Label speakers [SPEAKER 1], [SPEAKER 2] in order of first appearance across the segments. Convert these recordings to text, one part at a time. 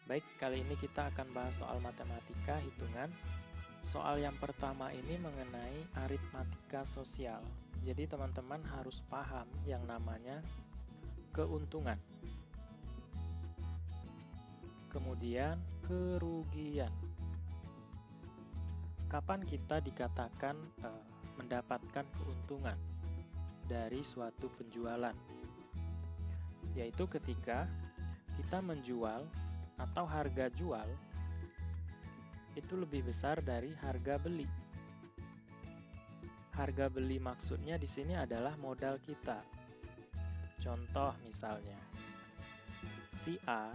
[SPEAKER 1] Baik, kali ini kita akan bahas soal matematika hitungan. Soal yang pertama ini mengenai aritmatika sosial. Jadi teman-teman harus paham yang namanya keuntungan. Kemudian kerugian. Kapan kita dikatakan mendapatkan keuntungan dari suatu penjualan? Yaitu ketika kita menjual atau harga jual itu lebih besar dari harga beli. Harga beli maksudnya di sini adalah modal kita. Contoh misalnya, si A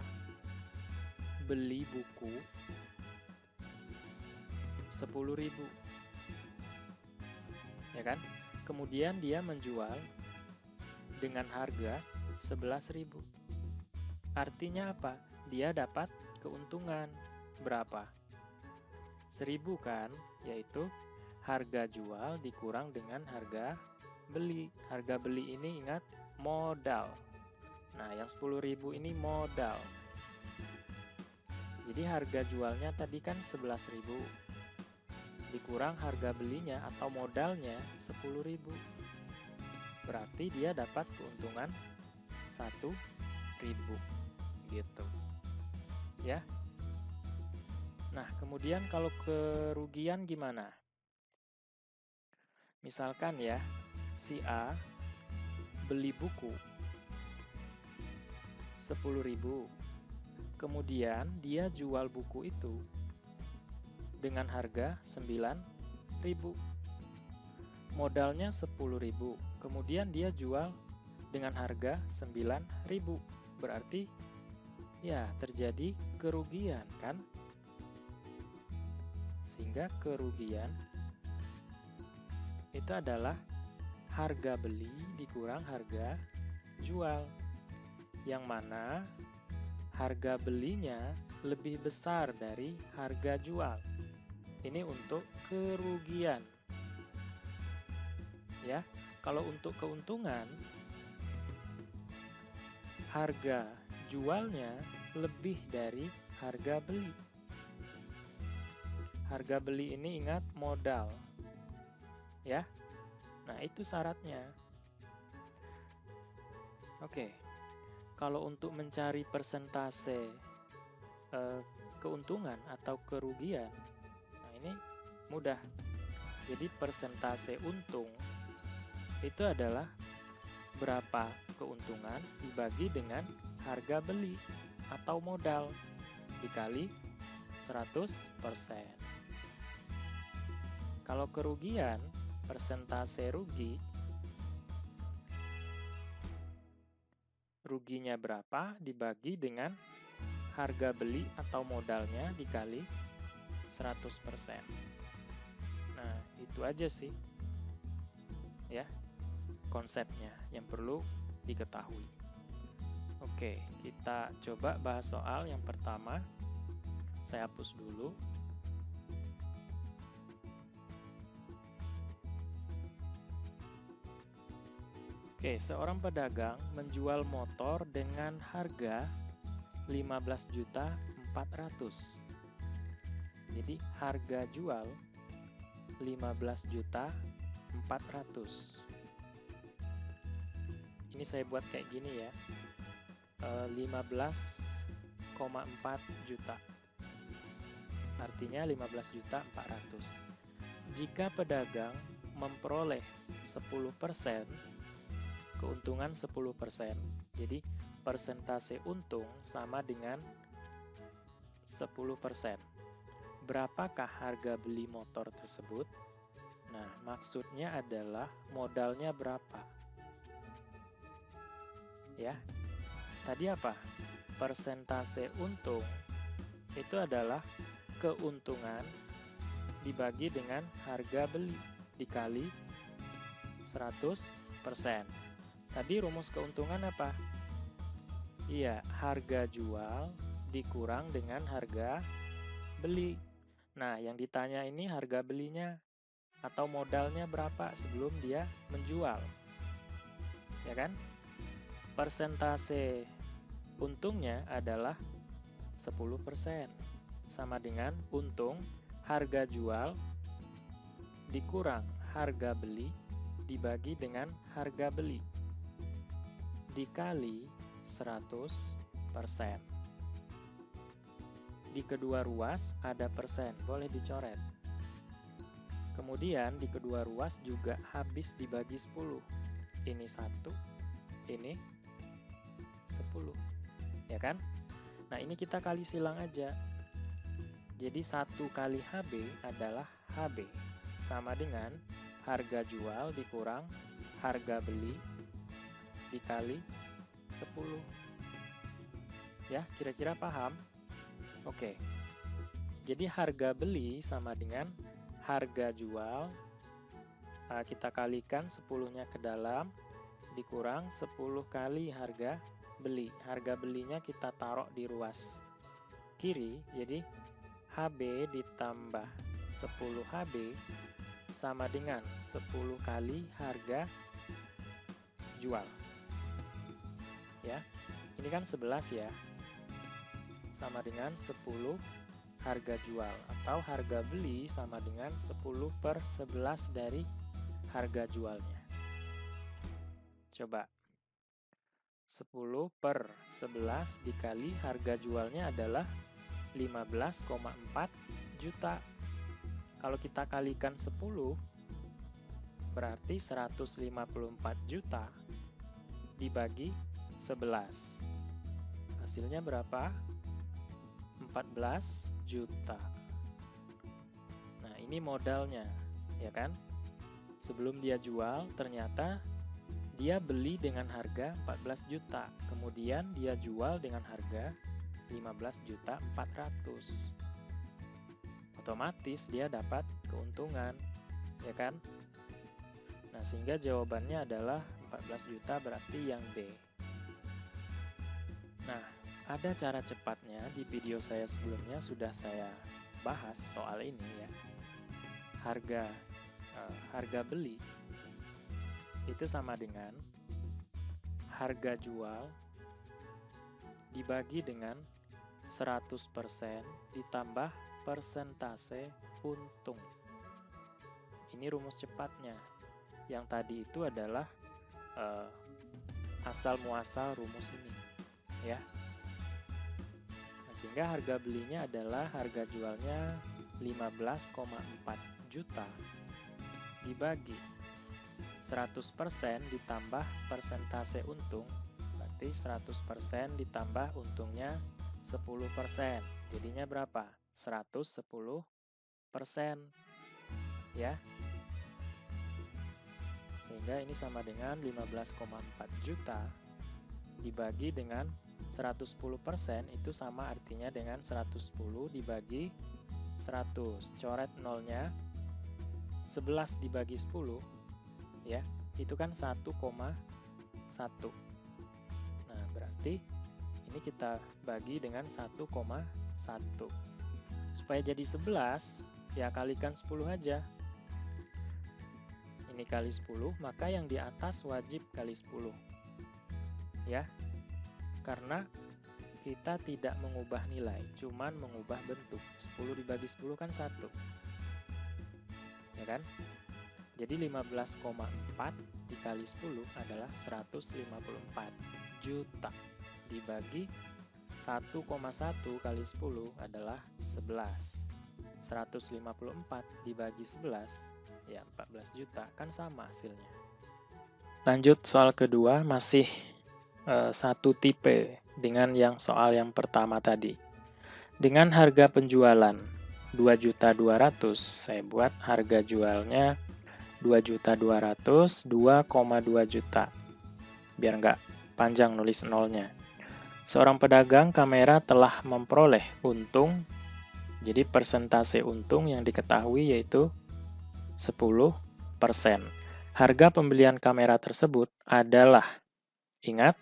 [SPEAKER 1] beli buku 10.000, ya kan? Kemudian dia menjual dengan harga 11.000. Artinya apa? Dia dapat keuntungan berapa? 1.000 kan? Yaitu harga jual dikurang dengan harga beli. Harga beli ini ingat modal. Nah, yang 10.000 ini modal. Jadi harga jualnya tadi kan 11.000. Dikurang harga belinya atau modalnya 10.000. Berarti dia dapat keuntungan 1.000 gitu. Ya. Nah, kemudian kalau kerugian gimana? Misalkan ya, si A beli buku 10.000. Kemudian dia jual buku itu dengan harga 9.000. Modalnya 10.000. Kemudian dia jual dengan harga 9.000. Berarti ya terjadi kerugian kan? Sehingga kerugian itu adalah harga beli dikurang harga jual, yang mana harga belinya lebih besar dari harga jual. Ini untuk kerugian. Ya, kalau untuk keuntungan, harga jualnya lebih dari harga beli. Harga beli ini ingat modal. Ya. Nah, itu syaratnya. Oke. Kalau untuk mencari persentase keuntungan atau kerugian, nah ini mudah. Jadi persentase untung itu adalah berapa keuntungan dibagi dengan harga beli atau modal dikali 100%. Kalau kerugian, persentase ruginya berapa dibagi dengan harga beli atau modalnya dikali 100%. Nah, itu aja sih ya konsepnya yang perlu diketahui. Oke, kita coba bahas soal yang pertama. Saya hapus dulu. Oke, seorang pedagang menjual motor dengan harga 15.400.000. Jadi harga jual 15.400.000. Ini saya buat kayak gini ya. 15,4 juta. Artinya 15.400.000. Jika pedagang memperoleh 10%, keuntungan 10%. Jadi persentase untung sama dengan 10%. Berapakah harga beli motor tersebut? Nah, maksudnya adalah modalnya berapa? Ya. Tadi apa? Persentase untung itu adalah keuntungan dibagi dengan harga beli dikali 100%. Tadi rumus keuntungan apa? Iya, harga jual dikurang dengan harga beli. Nah, yang ditanya ini harga belinya atau modalnya berapa sebelum dia menjual. Ya kan? Persentase untungnya adalah 10%. Sama dengan untung harga jual dikurang harga beli dibagi dengan harga beli dikali 100%. Di kedua ruas ada persen, boleh dicoret. Kemudian di kedua ruas juga habis dibagi 10. Ini 1, ini 10. Ya kan? Nah, ini kita kali silang aja. Jadi 1 kali HB adalah HB. Sama dengan harga jual dikurang harga beli dikali 10. Ya, kira-kira paham? Oke. Jadi harga beli sama dengan harga jual. Kita kalikan 10-nya ke dalam dikurang 10 kali harga beli. Harga belinya kita taruh di ruas kiri. Jadi HB ditambah 10 HB sama dengan 10 kali harga jual. Ya. Ini kan 11 ya. Sama dengan 10 harga jual, atau harga beli sama dengan 10/11 dari harga jualnya. Coba 10/11 dikali harga jualnya adalah 15,4 juta. Kalau kita kalikan 10 berarti 154 juta dibagi 11. Hasilnya berapa? 14 juta. Nah, ini modalnya, ya kan? Sebelum dia jual, ternyata dia beli dengan harga 14 juta. Kemudian dia jual dengan harga 15.400.000. Otomatis dia dapat keuntungan, ya kan? Nah, sehingga jawabannya adalah 14 juta, berarti yang B. Nah, ada cara cepatnya, di video saya sebelumnya sudah saya bahas soal ini ya. Harga beli itu sama dengan harga jual dibagi dengan 100% ditambah persentase untung. Ini rumus cepatnya. Yang tadi itu adalah asal muasal rumus ini ya. Sehingga harga belinya adalah harga jualnya 15,4 juta dibagi 100% ditambah persentase untung, berarti 100% ditambah untungnya 10%. Jadinya berapa? 110%. Ya. Sehingga ini sama dengan 15,4 juta dibagi dengan 110%, itu sama artinya dengan 110 dibagi 100. Coret nolnya. 11 dibagi 10 ya, itu kan 1,1. Nah, berarti ini kita bagi dengan 1,1. Supaya jadi 11, ya kalikan 10 aja. Ini kali 10, maka yang di atas wajib kali 10. Ya. Karena kita tidak mengubah nilai, cuman mengubah bentuk. 10 dibagi 10 kan 1. Ya kan? Jadi 15,4 dikali 10 adalah 154 juta. Dibagi 1,1 kali 10 adalah 11. 154 dibagi 11, ya 14 juta. Kan sama hasilnya. Lanjut soal kedua, masih satu tipe dengan yang soal yang pertama tadi. Dengan harga penjualan 2.200.000, saya buat harga jualnya 2.200.000, 2,2 juta. Biar nggak panjang nulis nolnya. Seorang pedagang kamera telah memperoleh untung, jadi persentase untung yang diketahui yaitu 10%. Harga pembelian kamera tersebut adalah, ingat,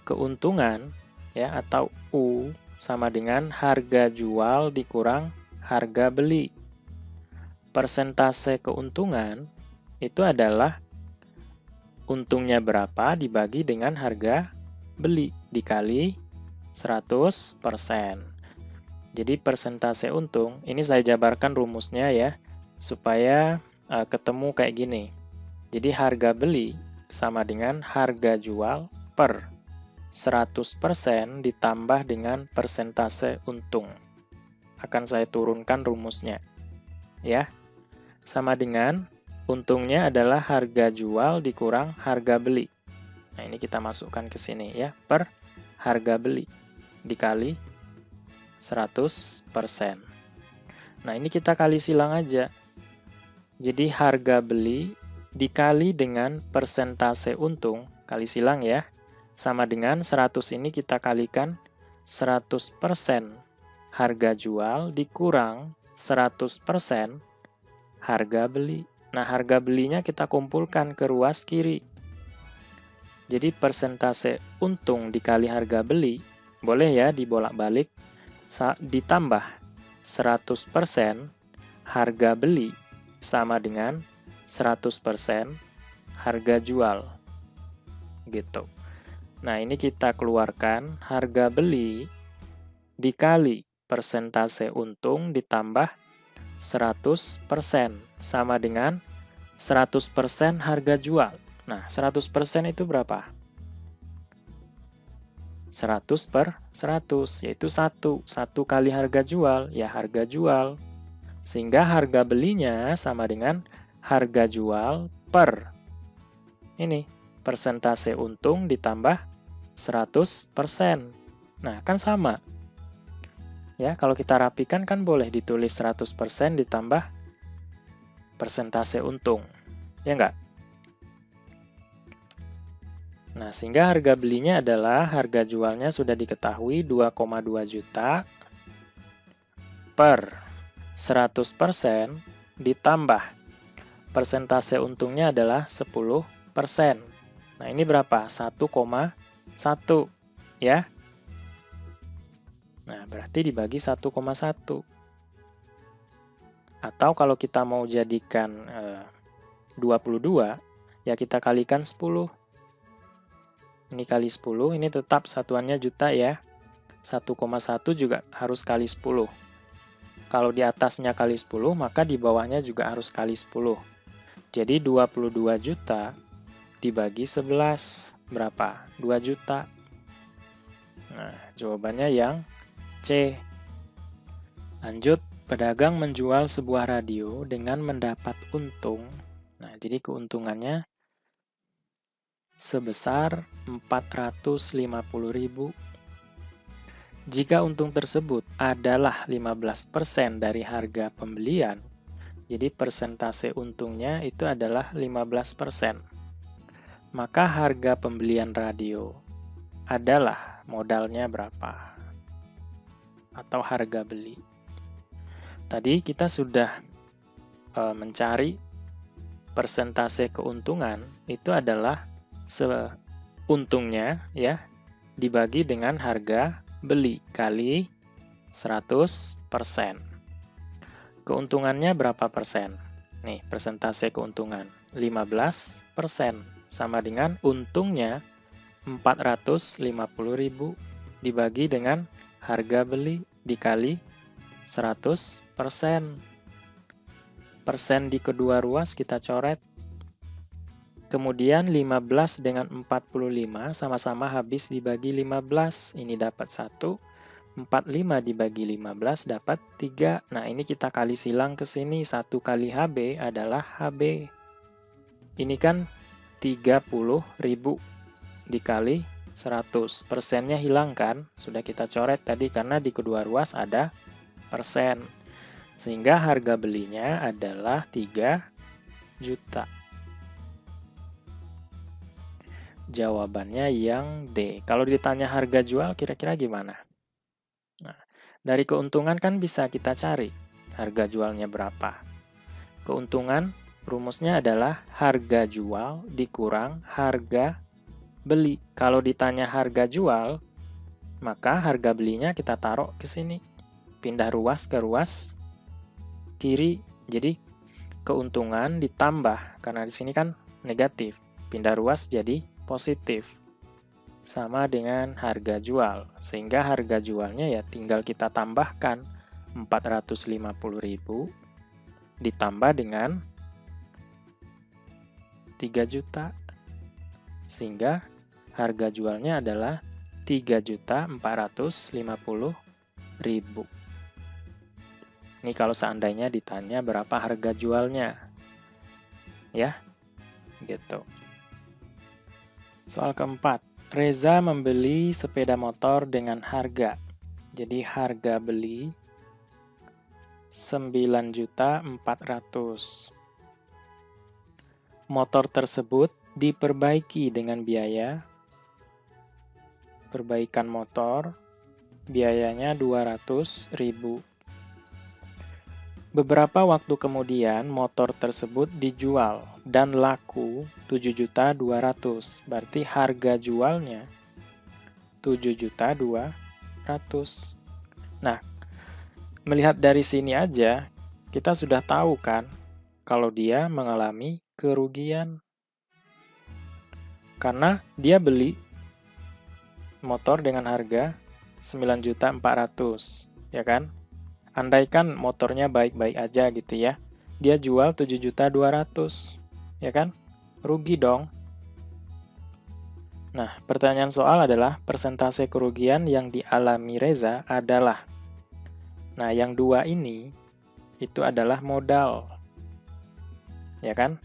[SPEAKER 1] keuntungan ya, atau U sama dengan harga jual dikurang harga beli. Persentase keuntungan itu adalah untungnya berapa dibagi dengan harga beli dikali 100%. Jadi persentase untung, ini saya jabarkan rumusnya ya, supaya ketemu kayak gini. Jadi harga beli sama dengan harga jual per 100% ditambah dengan persentase untung. Akan saya turunkan rumusnya. Ya, sama dengan untungnya adalah harga jual dikurang harga beli. Nah, ini kita masukkan ke sini ya, per harga beli dikali 100%. Nah, ini kita kali silang aja. Jadi harga beli dikali dengan persentase untung, kali silang ya, sama dengan 100 ini kita kalikan 100% harga jual dikurang 100% harga beli. Nah, harga belinya kita kumpulkan ke ruas kiri. Jadi persentase untung dikali harga beli, boleh ya dibolak-balik, ditambah 100% harga beli sama dengan 100% harga jual. Gitu. Nah, ini kita keluarkan harga beli dikali persentase untung ditambah 100% sama dengan 100% harga jual. Nah, 100% itu berapa? 100 per 100, yaitu 1. 1 kali harga jual, ya harga jual. Sehingga harga belinya sama dengan harga jual per ini, persentase untung ditambah 100%. Nah, kan sama. Ya, kalau kita rapikan kan boleh ditulis 100% ditambah persentase untung. Ya enggak? Nah, sehingga harga belinya adalah harga jualnya sudah diketahui 2,2 juta per 100% ditambah persentase untungnya adalah 10%. Nah, ini berapa? 1,1 ya. Nah, berarti dibagi 1,1. Atau kalau kita mau jadikan 22, ya kita kalikan 10. Ini kali 10, ini tetap satuannya juta ya. 1,1 juga harus kali 10. Kalau di atasnya kali 10, maka di bawahnya juga harus kali 10. Jadi 22 juta dibagi 11. Berapa? 2 juta. Nah, jawabannya yang C. Lanjut, pedagang menjual sebuah radio dengan mendapat untung. Nah, jadi keuntungannya sebesar 450.000. Jika untung tersebut adalah 15% dari harga pembelian, jadi persentase untungnya itu adalah 15%. Maka harga pembelian radio adalah modalnya berapa? Atau harga beli. Tadi kita sudah mencari persentase keuntungan, itu adalah untungnya ya dibagi dengan harga beli kali 100%. Keuntungannya berapa persen? Nih, persentase keuntungan 15% sama dengan untungnya 450.000 dibagi dengan harga beli dikali 100%. Persen di kedua ruas kita coret. Kemudian 15 dengan 45 sama-sama habis dibagi 15. Ini dapat 1. 45 dibagi 15 dapat 3. Nah, ini kita kali silang ke sini. 1 kali HB adalah HB. Ini kan 30.000 dikali 100. Persennya hilang kan? Sudah kita coret tadi karena di kedua ruas ada persen. Sehingga harga belinya adalah 3 juta. Jawabannya yang D. Kalau ditanya harga jual, kira-kira gimana? Nah, dari keuntungan kan bisa kita cari harga jualnya berapa. Keuntungan, rumusnya adalah harga jual dikurang harga beli. Kalau ditanya harga jual, maka harga belinya kita taruh ke sini. Pindah ruas ke ruas kiri. Jadi, keuntungan ditambah, karena di sini kan negatif. Pindah ruas jadi positif. sama dengan harga jual. Sehingga harga jualnya ya tinggal kita tambahkan 450.000 ditambah dengan 3 juta. Sehingga harga jualnya adalah 3.450.000. Ini kalau seandainya ditanya berapa harga jualnya. Ya, gitu. Soal keempat, Reza membeli sepeda motor dengan harga. Jadi harga beli 9.400.000. Motor tersebut diperbaiki dengan biaya perbaikan motor, biayanya 200.000. Beberapa waktu kemudian motor tersebut dijual dan laku 7.200.000. Berarti harga jualnya 7.200.000. Nah, melihat dari sini aja kita sudah tahu kan kalau dia mengalami kerugian. Karena dia beli motor dengan harga 9.400.000, ya kan? Andaikan motornya baik-baik aja gitu ya. Dia jual 7.200.000, ya kan? Rugi dong. Nah, pertanyaan soal adalah persentase kerugian yang dialami Reza adalah. Nah, yang dua ini itu adalah modal. Ya kan?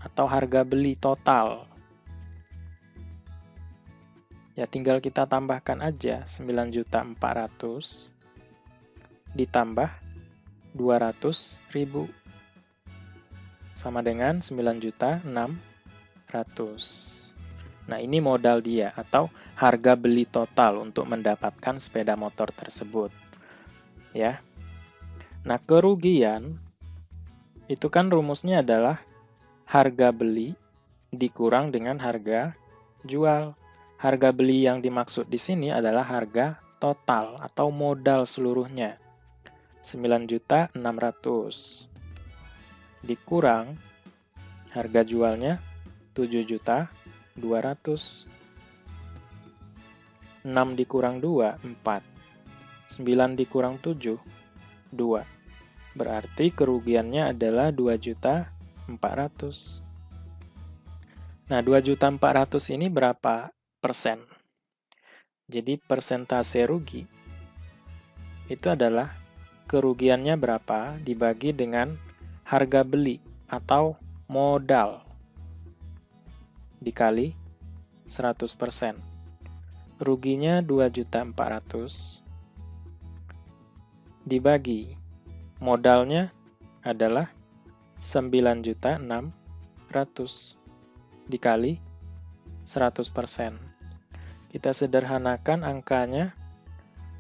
[SPEAKER 1] Atau harga beli total. Ya tinggal kita tambahkan aja 9.400.000 ditambah 200.000 sama dengan 9.600.000. Nah, ini modal dia atau harga beli total untuk mendapatkan sepeda motor tersebut. Ya. Nah, kerugian itu kan rumusnya adalah harga beli dikurang dengan harga jual. Harga beli yang dimaksud di sini adalah harga total atau modal seluruhnya. 9.600.000 dikurang harga jualnya 7.200.000. 6 dikurang 2, 4. 9 dikurang 7, 2. Berarti kerugiannya adalah 2.400.000. Nah, 2.400.000 ini berapa persen? Jadi persentase rugi itu adalah kerugiannya berapa dibagi dengan harga beli atau modal dikali 100%. Ruginya 2.400.000 dibagi modalnya adalah 9.600.000 dikali 100%. Kita sederhanakan angkanya,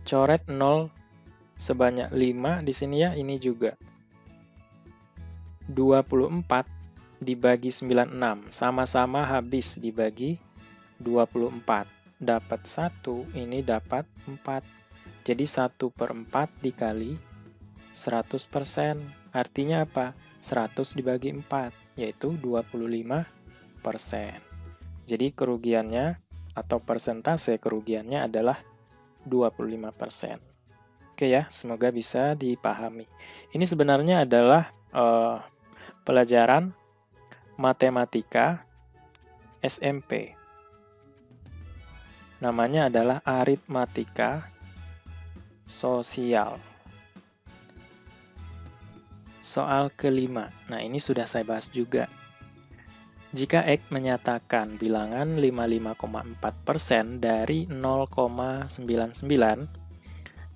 [SPEAKER 1] coret 0 sebanyak 5 di sini ya, ini juga. 24 dibagi 96, sama-sama habis dibagi 24. Dapat 1, ini dapat 4. Jadi 1/4 dikali 100%. Artinya apa? 100 dibagi 4, yaitu 25%. Jadi kerugiannya atau persentase kerugiannya adalah 25%. Oke ya, semoga bisa dipahami. Ini sebenarnya adalah pelajaran matematika SMP. Namanya adalah aritmatika sosial. Soal kelima. Nah, ini sudah saya bahas juga. Jika X menyatakan bilangan 55,4% dari 0,99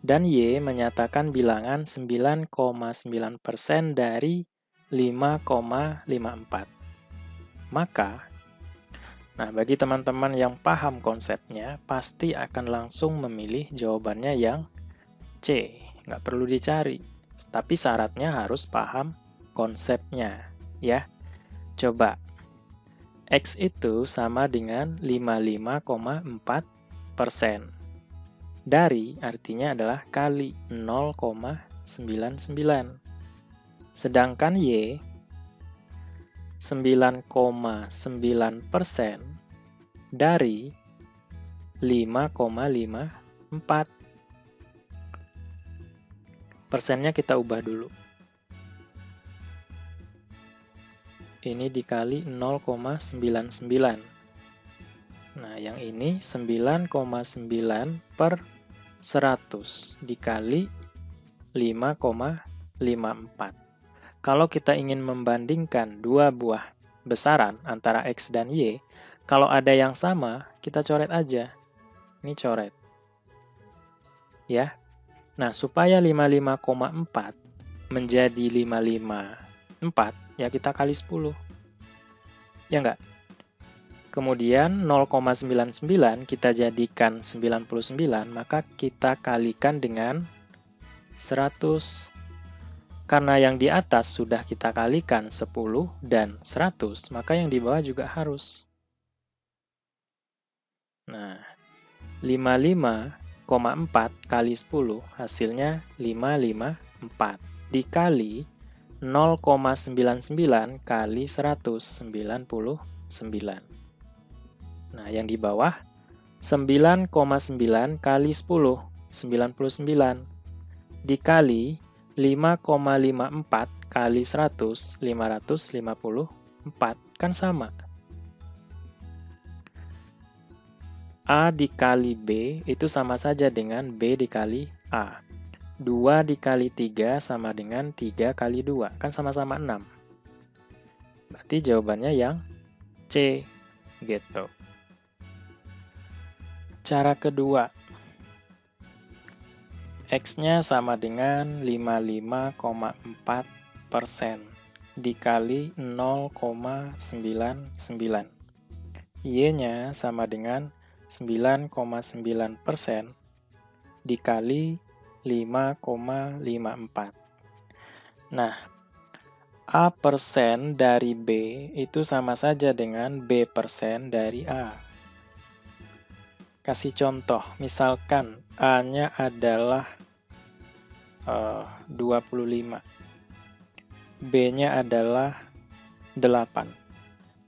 [SPEAKER 1] dan Y menyatakan bilangan 9,9% dari 5,54. Maka, nah bagi teman-teman yang paham konsepnya, pasti akan langsung memilih jawabannya yang C. Nggak perlu dicari, tapi syaratnya harus paham konsepnya. Ya, coba. X itu sama dengan 55,4%. Dari artinya adalah kali 0,99. Sedangkan Y 9,9% dari 5,54. Persennya kita ubah dulu. Ini dikali 0,99. Nah, yang ini 9,9 per 100 dikali 5,54. Kalau kita ingin membandingkan dua buah besaran antara X dan Y, kalau ada yang sama, kita coret aja. Ini coret. Ya. Nah, supaya 55,4 menjadi 554, ya kita kali 10. Ya enggak? Kemudian 0,99 kita jadikan 99, maka kita kalikan dengan 100. Karena yang di atas sudah kita kalikan 10 dan 100, maka yang di bawah juga harus. Nah, 55,4 kali 10 hasilnya 554 dikali 0,99 kali 199. Nah, yang di bawah 9,9 kali 10, 99 dikali 5,54 kali 100, 554, kan sama. A dikali B itu sama saja dengan B dikali A. 2 dikali 3 sama dengan 3 kali 2, kan sama-sama 6. Berarti jawabannya yang C, gitu. Cara kedua, X-nya sama dengan 55,4% dikali 0,99. Y-nya sama dengan 9,9% dikali 5,54. Nah, A persen dari B itu sama saja dengan B persen dari A. Kasih contoh, misalkan A-nya adalah 25, B-nya adalah 8.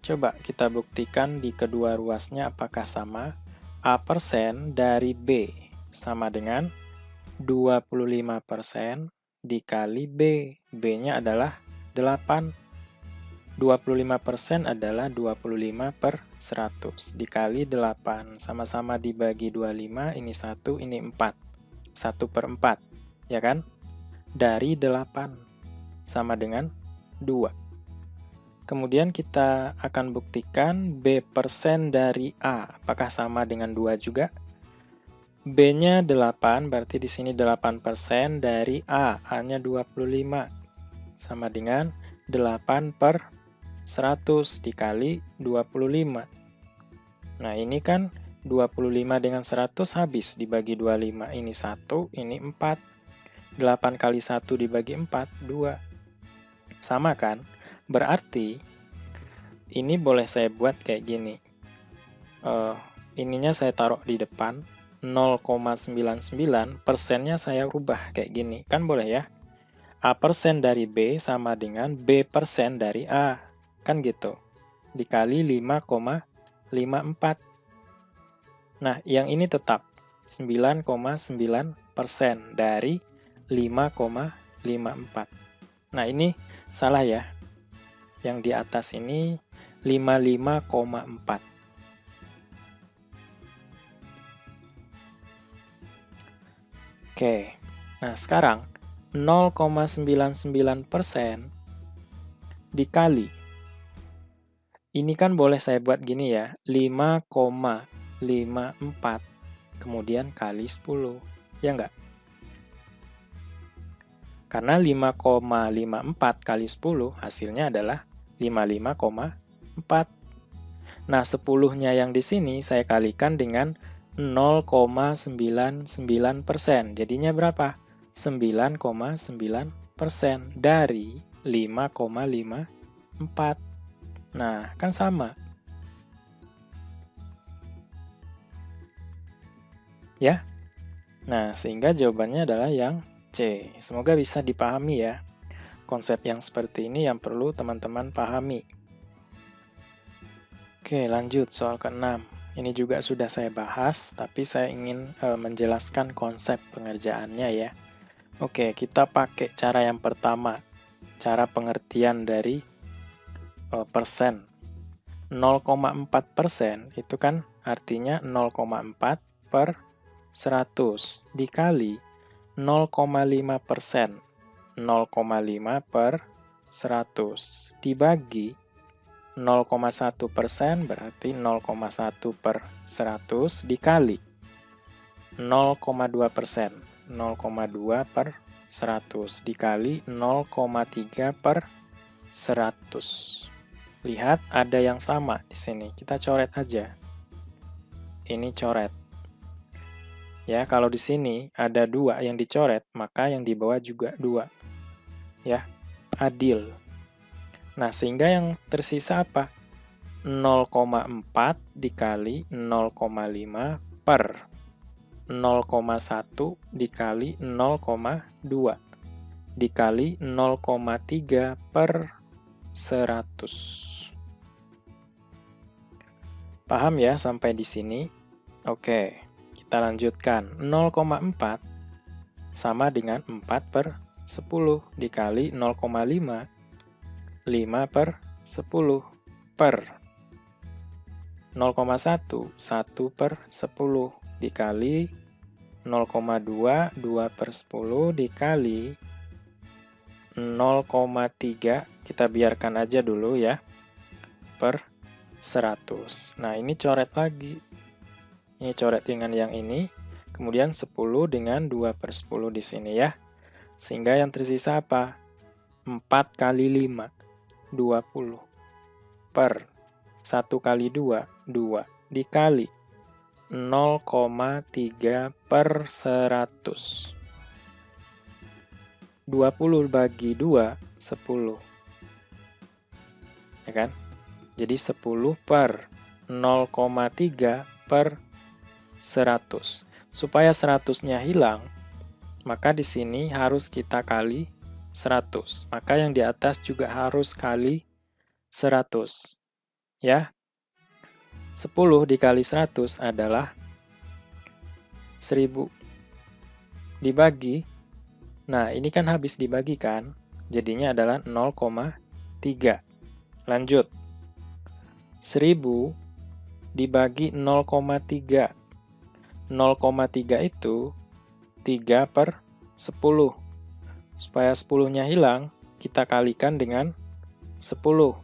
[SPEAKER 1] Coba kita buktikan di kedua ruasnya apakah sama. A persen dari B sama dengan 25% dikali B. B-nya adalah 8. 25% adalah 25 per 100 dikali 8. Sama-sama dibagi 25, ini 1, ini 4. 1 per 4, ya kan? Dari 8, sama dengan 2. Kemudian kita akan buktikan B persen dari A. Apakah sama dengan 2 juga? B-nya 8, berarti di sini 8% dari A. A-nya 25. Sama dengan 8 per 100 dikali 25. Nah, ini kan 25 dengan 100 habis dibagi 25. Ini 1, ini 4. 8 kali 1 dibagi 4, 2. Sama kan? Berarti, ini boleh saya buat kayak gini. Ininya saya taruh di depan. 0,99 persennya saya rubah kayak gini. Kan boleh ya? A persen dari B sama dengan B persen dari A. Kan gitu. Dikali 5,54. Nah, yang ini tetap 9,9% dari 5,54. Nah, ini salah ya. Yang di atas ini 55,4. Oke. Nah, sekarang 0,99% dikali. Ini kan boleh saya buat gini ya, 5,54 kemudian kali 10, ya enggak? Karena 5,54 kali 10 hasilnya adalah 55,4. Nah, 10-nya yang di sini saya kalikan dengan 0,99%. Jadinya berapa? 9,9% dari 5,54. Nah, kan sama. Ya? Nah, sehingga jawabannya adalah yang C. Semoga bisa dipahami ya. Konsep yang seperti ini yang perlu teman-teman pahami. Oke, lanjut soal ke-6. Ini juga sudah saya bahas, tapi saya ingin menjelaskan konsep pengerjaannya ya. Oke, kita pakai cara yang pertama, cara pengertian dari persen. 0,4% itu kan artinya 0,4 per 100 dikali 0,5%. 0,5 per 100 dibagi 0,1% berarti 0,1 per 100 dikali 0,2%. 0,2 per 100 dikali 0,3 per 100. Lihat ada yang sama di sini. Kita coret aja. Ini coret. Ya, kalau di sini ada 2 yang dicoret, maka yang di bawah juga 2. Ya, adil. Nah, sehingga yang tersisa apa? 0,4 dikali 0,5 per 0,1 dikali 0,2 dikali 0,3 per 100. Paham ya sampai di sini? Oke, kita lanjutkan. 0,4 sama dengan 4 per 10 dikali 0,5. 5 per 10 per 0,1, 1 per 10 dikali 0,2, 2 per 10 dikali 0,3, kita biarkan aja dulu ya, per 100. Nah, ini coret lagi. Ini coret dengan yang ini, kemudian 10 dengan 2 per 10 di sini ya. Sehingga yang tersisa apa? 4 kali 5. 20 per 1 kali 2, 2 dikali 0,3 per 100. 20 bagi 2, 10. Ya kan? Jadi 10 per 0,3 per 100. Supaya 100-nya hilang, maka di sini harus kita kali 100. Maka yang di atas juga harus kali 100. Ya. 10 dikali 100 adalah 1000. Dibagi. Nah, ini kan habis dibagikan. Jadinya adalah 0,3. Lanjut. 1000 dibagi 0,3. 0,3 itu 3 per 10. Supaya 10-nya hilang, kita kalikan dengan 10.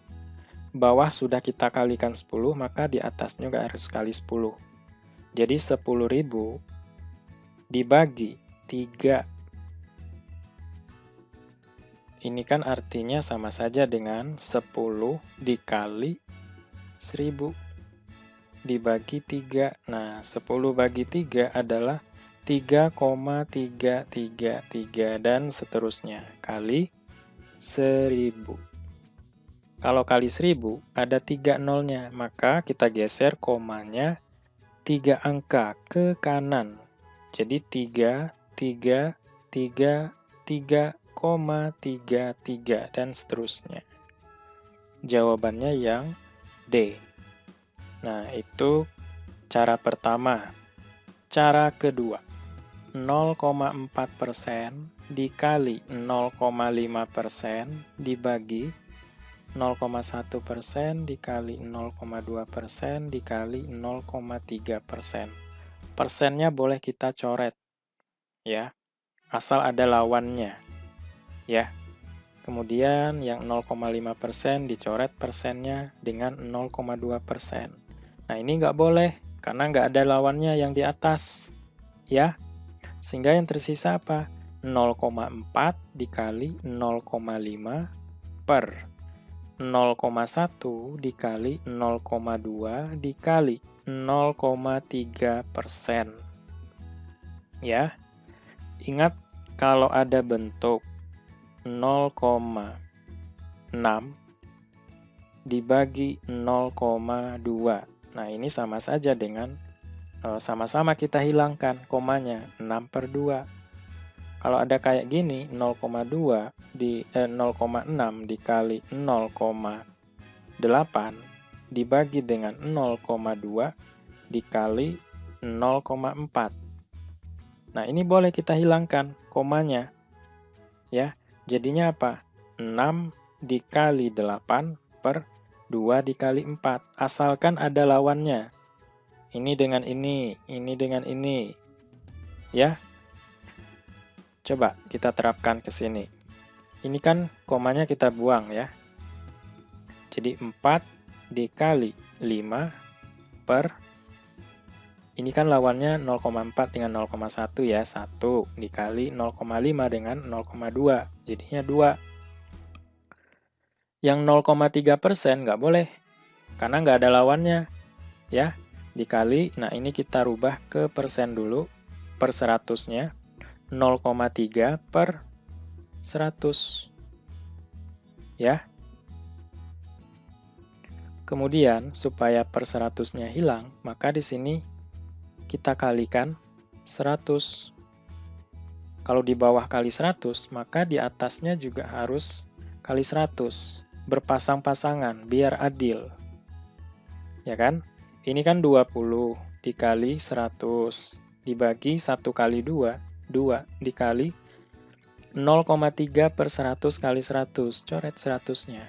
[SPEAKER 1] Bawah sudah kita kalikan 10, maka di atas juga harus kali 10. Jadi 10.000 dibagi 3. Ini kan artinya sama saja dengan 10 dikali 1000 dibagi 3. Nah, 10 bagi 3 adalah 3,333 dan seterusnya kali 1000. Kalau kali 1000 ada 3 nolnya, maka kita geser komanya 3 angka ke kanan. Jadi 3, 3, 3, 3,33 dan seterusnya. Jawabannya yang D. Nah, itu cara pertama. Cara kedua. 0,4% dikali 0,5% dibagi 0,1% dikali 0,2% dikali 0,3%. Persennya boleh kita coret, ya, asal ada lawannya, ya. Kemudian yang 0,5% dicoret persennya dengan 0,2%. Nah, ini nggak boleh, karena nggak ada lawannya yang di atas, ya. Sehingga yang tersisa apa? 0,4 dikali 0,5 per 0,1 dikali 0,2 dikali 0,3%. Ya, ingat kalau ada bentuk 0,6 dibagi 0,2. Nah, ini sama saja dengan sama-sama kita hilangkan komanya, 6 per 2. Kalau ada kayak gini, 0,6 dikali 0,8 dibagi dengan 0,2 dikali 0,4. Nah, ini boleh kita hilangkan komanya. Ya, jadinya apa? 6 dikali 8 per 2 dikali 4. Asalkan ada lawannya. Ini dengan ini dengan ini. Ya. Coba kita terapkan ke sini. Ini kan komanya kita buang ya. Jadi 4 dikali 5 per, ini kan lawannya 0,4 dengan 0,1 ya. 1 dikali 0,5 dengan 0,2. Jadinya 2. Yang 0,3% nggak boleh. Karena nggak ada lawannya. Ya, dikali. Nah, ini kita rubah ke persen dulu. Per 100-nya. 0,3 per 100. Ya. Kemudian, supaya per 100-nya hilang, maka di sini kita kalikan 100. Kalau di bawah kali 100, maka di atasnya juga harus kali 100. Berpasang-pasangan, biar adil. Ya kan? Ini kan 20 dikali 100. Dibagi 1 kali 2, 2 dikali 0,3 per 100 kali 100. Coret 100-nya.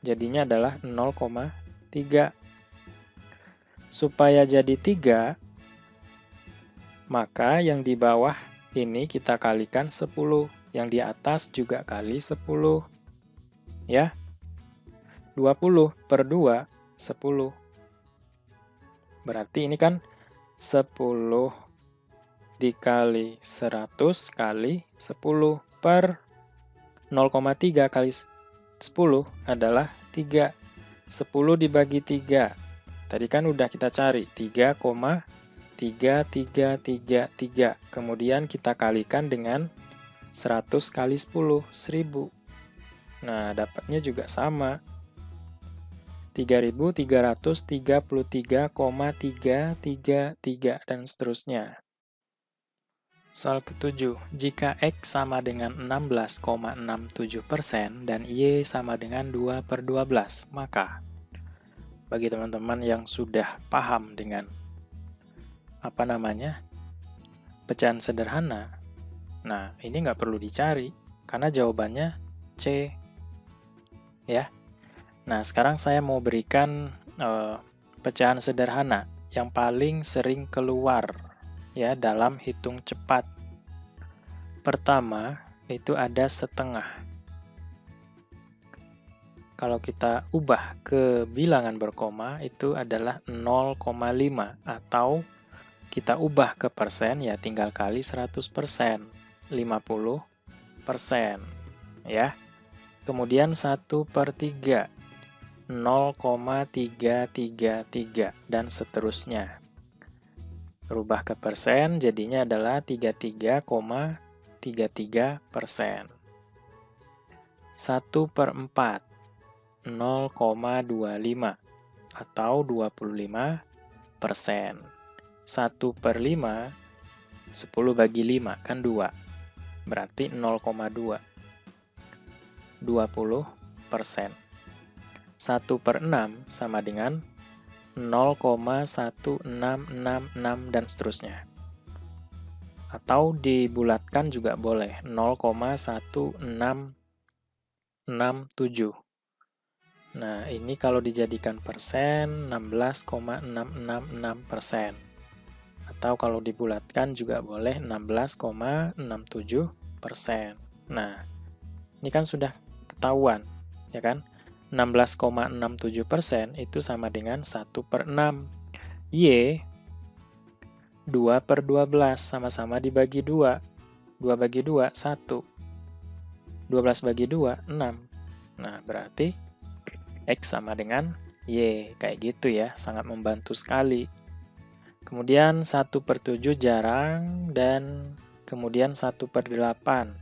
[SPEAKER 1] Jadinya adalah 0,3. Supaya jadi 3, maka yang di bawah ini kita kalikan 10. Yang di atas juga kali 10. Ya. 20 per 2, 10. Berarti ini kan 10 dikali 100 kali 10 per 0,3 kali 10 adalah 3. 10 dibagi 3. Tadi kan udah kita cari 3,3333. Kemudian kita kalikan dengan 100 kali 10, 1000. Nah, dapatnya juga sama. 3.333,333 dan seterusnya. Soal ke-7, jika X sama dengan 16,67% dan Y sama dengan 2/12, maka bagi teman-teman yang sudah paham dengan pecahan sederhana, nah ini nggak perlu dicari, karena jawabannya C. Ya. Nah, sekarang saya mau berikan pecahan sederhana yang paling sering keluar ya dalam hitung cepat. Pertama, itu ada setengah. Kalau kita ubah ke bilangan berkoma, itu adalah 0,5. Atau kita ubah ke persen, ya tinggal kali 100%. 50%. Ya. Kemudian 1/3. 0,333 dan seterusnya. Rubah ke persen, jadinya adalah 33,33%. 1/4, 0,25 atau 25%. 1/5, 10 bagi 5 kan 2, berarti 0,2. 20%. 1/6 sama dengan 0,1666 dan seterusnya. Atau dibulatkan juga boleh, 0,1667. Nah, ini kalau dijadikan persen, 16,666%. Atau kalau dibulatkan juga boleh 16,67%. Nah, ini kan sudah ketahuan, ya kan? 16,67% itu sama dengan 1/6. Y, 2/12, sama-sama dibagi 2. 2 bagi 2, 1. 12 bagi 2, 6. Nah, berarti X sama dengan Y. Kayak gitu ya, sangat membantu sekali. Kemudian 1/7 jarang, dan kemudian 1/8.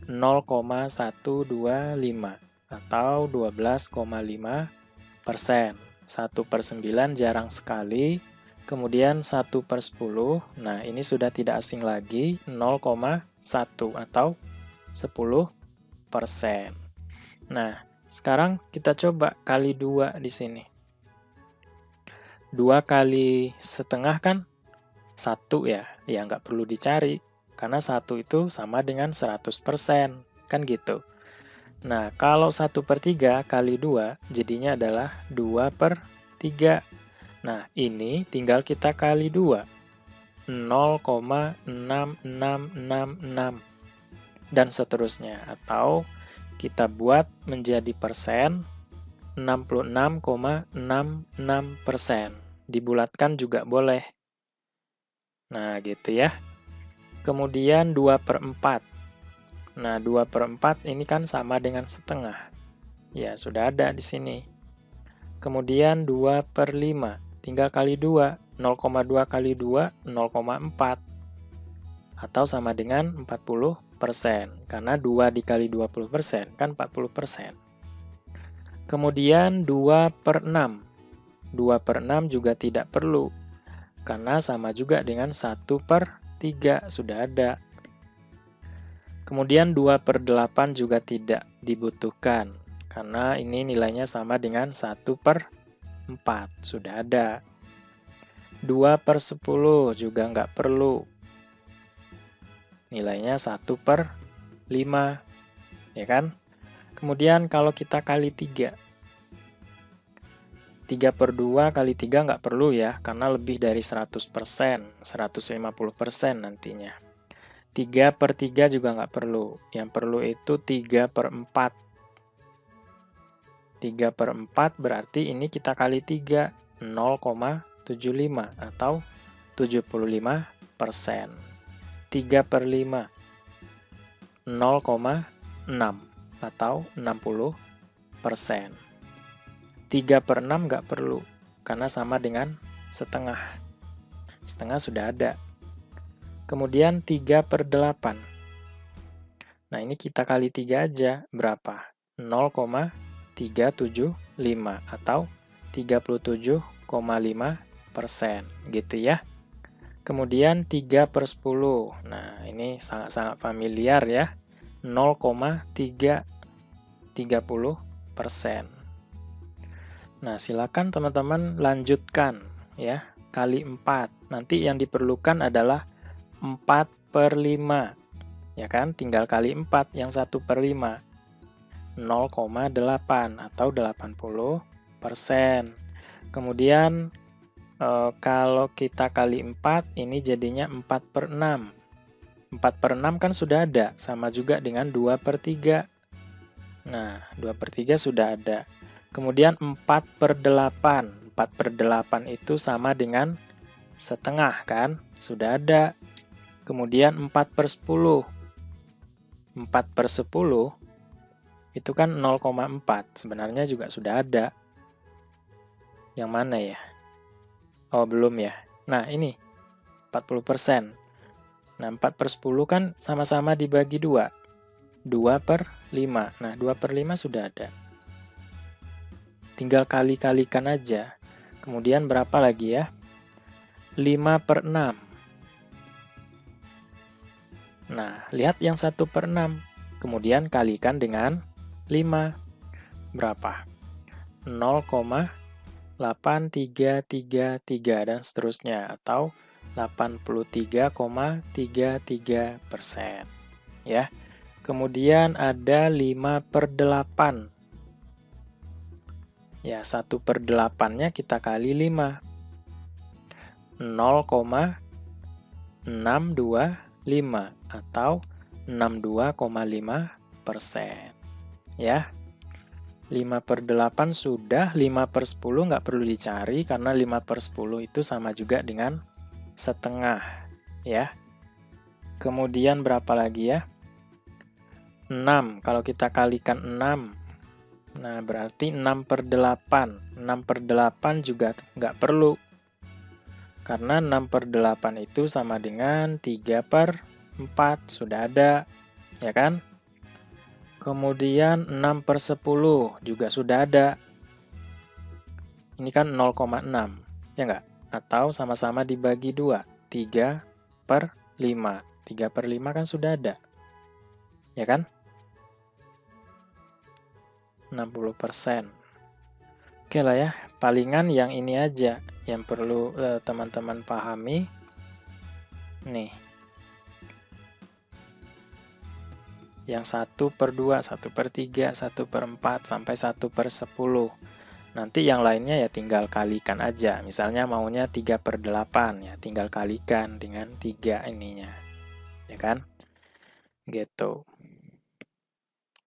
[SPEAKER 1] 0,125. Atau 12,5%. 1/9 jarang sekali. Kemudian 1/10, nah ini sudah tidak asing lagi, 0,1 atau 10%. Nah, sekarang kita coba kali 2 di sini. 2 kali setengah kan 1 ya, ya nggak perlu dicari, karena 1 itu sama dengan 100%, kan gitu. Nah, kalau 1/3 kali 2, jadinya adalah 2/3. Nah, ini tinggal kita kali 2, 0,6666, dan seterusnya. Atau kita buat menjadi persen, 66,66%. Dibulatkan juga boleh. Nah, gitu ya. Kemudian 2/4. Nah, 2/4 ini kan sama dengan setengah. Ya, sudah ada di sini. Kemudian 2/5. Tinggal kali 2. 0,2 kali 2, 0,4. Atau sama dengan 40%. Karena 2 dikali 20% kan 40%. Kemudian 2/6. 2/6 juga tidak perlu, karena sama juga dengan 1/3, sudah ada. Kemudian 2/8 juga tidak dibutuhkan, karena ini nilainya sama dengan 1/4, sudah ada. 2/10 juga nggak perlu, nilainya 1/5, ya kan? Kemudian kalau kita kali 3, 3/2 kali 3 nggak perlu ya, karena lebih dari 100%, 150% nantinya. 3/3 juga nggak perlu, yang perlu itu 3/4. 3/4 berarti ini kita kali 3, 0,75 atau 75%. 3/5, 0,6 atau 60%. 3/6 nggak perlu, karena sama dengan setengah. Setengah sudah ada. Kemudian 3/8. Nah, ini kita kali 3 aja, berapa? 0,375 atau 37,5%, gitu ya. Kemudian 3/10. Nah, ini sangat-sangat familiar ya. 0,330%. Nah, silakan teman-teman lanjutkan ya, kali 4. Nanti yang diperlukan adalah 4/5. Ya kan, tinggal kali 4 yang 1/5. 0,8 atau 80%. Kemudian kalau kita kali 4, ini jadinya 4/6. 4/6 kan sudah ada, sama juga dengan 2/3. Nah, 2/3 sudah ada. Kemudian 4/8. 4/8 itu sama dengan setengah kan? Sudah ada. Kemudian 4/10. 4/10 itu kan 0,4. Sebenarnya juga sudah ada. Yang mana ya? Oh, belum ya. Nah, ini 40%. Nah, 4/10 kan sama-sama dibagi 2. 2/5. Nah, 2/5 sudah ada. Tinggal kali-kalikan aja. Kemudian berapa lagi ya? 5/6. Nah, lihat yang 1/6. Kemudian kalikan dengan 5. Berapa? 0,8333 dan seterusnya, atau 83,33%. Ya. Kemudian ada 5/8. Ya, 1/8-nya kita kali 5. 0,625 atau 62,5%. Ya. 5/8 sudah, 5/10 nggak perlu dicari karena 5/10 itu sama juga dengan setengah. Ya. Kemudian berapa lagi ya? 6. Kalau kita kalikan 6. Nah, berarti 6/8. 6/8 juga nggak perlu. Karena 6/8 itu sama dengan 3/4. Sudah ada, ya kan? Kemudian 6/10 juga sudah ada. Ini kan 0,6, ya nggak? Atau sama-sama dibagi 2, 3/5. 3/5 kan sudah ada, ya kan? 60%. Oke lah ya, palingan yang ini aja yang perlu teman-teman pahami. Nih, yang 1/2, 1/3, 1/4, sampai 1/10. Nanti yang lainnya ya tinggal kalikan aja. Misalnya maunya 3/8, ya tinggal kalikan dengan 3 ininya. Ya kan? Gitu.